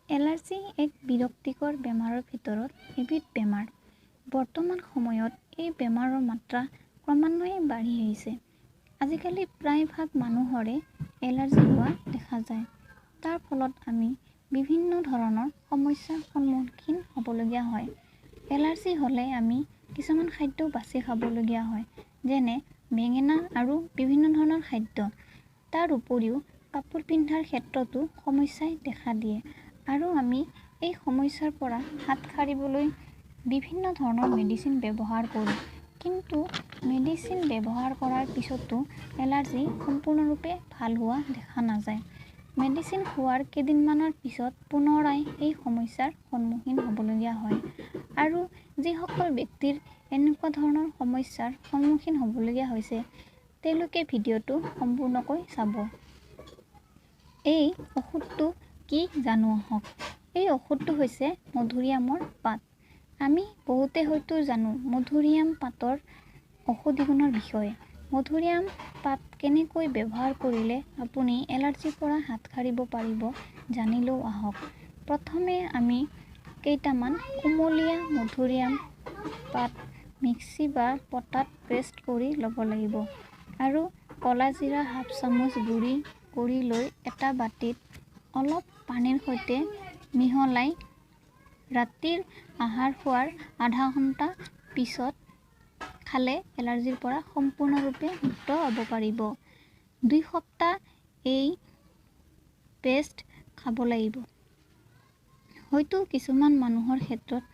Allergy এক বিৰক্তিকৰ বেমাৰৰ ভিতৰত এবিধ বেমাৰ। বৰ্তমান সময়ত এই বেমাৰৰ মাত্ৰা ক্ৰমান্বয়ে বাঢ়ি আহিছে। আজিকালি প্ৰায়ভাগ মানুহৰে এলাৰ্জি হোৱা দেখা যায়। তাৰ ফলত আমি বিভিন্ন ধৰণৰ সমস্যাৰ সন্মুখীন হ'বলগীয়া হয়। এলাৰ্জি হ'লে আমি কিছুমান খাদ্য বাছি খাবলগীয়া হয়, যেনে বেঙেনা আৰু বিভিন্ন ধৰণৰ খাদ্য। তাৰ উপৰিও কাপোৰ পিন্ধাৰ ক্ষেত্ৰতো সমস্যাই দেখা দিয়ে আৰু আমি এই সমস্যাৰ পৰা হাত সাৰিবলৈ বিভিন্ন ধৰণৰ মেডিচিন ব্যৱহাৰ কৰোঁ। কিন্তু মেডিচিন ব্যৱহাৰ কৰাৰ পিছতো এলাৰ্জি সম্পূৰ্ণৰূপে ভাল হোৱা দেখা নাযায়। মেডিচিন খোৱাৰ কেইদিনমানৰ পিছত পুনৰাই এই সমস্যাৰ সন্মুখীন হ'বলগীয়া হয়। আৰু যিসকল ব্যক্তিৰ এনেকুৱা ধৰণৰ সমস্যাৰ সন্মুখীন হ'বলগীয়া হৈছে, তেওঁলোকে ভিডিঅ'টো সম্পূৰ্ণকৈ চাব। এই ঔষধটো কি জানো আহক। এই ঔষধটো হৈছে মধুৰিআমৰ পাত। আমি বহুতে হয়তো জানো মধুৰিআম পাতৰ ঔষধি গুণৰ বিষয়ে। মধুৰিআম পাত কেনেকৈ ব্যৱহাৰ কৰিলে আপুনি এলাৰ্জিৰ পৰা হাত সাৰিব পাৰিব জানিলেও আহক। প্ৰথমে আমি কেইটামান কুমলীয়া মধুৰিআম পাত মিক্সি বা পটাত পেষ্ট কৰি ল'ব লাগিব আৰু ক'লা জিৰা হাফ চামুচ গুড়ি কৰি লৈ এটা বাটিত অলপ পানীৰ সৈতে মিহলাই ৰাতিৰ আহাৰ খোৱাৰ আধা ঘণ্টা পিছত খালে এলাৰ্জিৰ পৰা সম্পূৰ্ণৰূপে মুক্ত হ'ব পাৰিব। 2 সপ্তাহ এই পেষ্ট খাব লাগিব। হয়তো কিছুমান মানুহৰ ক্ষেত্ৰত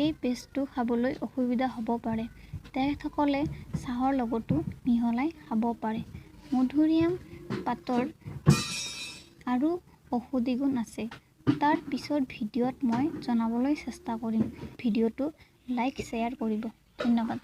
এই পেষ্টটো খাবলৈ অসুবিধা হ'ব পাৰে। তেখেতসকলে চাহৰ লগতো মিহলাই খাব পাৰে। মধুৰিআম পাতৰ আৰু ঔষধি গুণ আছে। তাৰ পিছৰ ভিডিঅ'ত মই জনাবলৈ চেষ্টা কৰিম। ভিডিঅ'টো লাইক শ্বেয়াৰ কৰিব। ধন্যবাদ।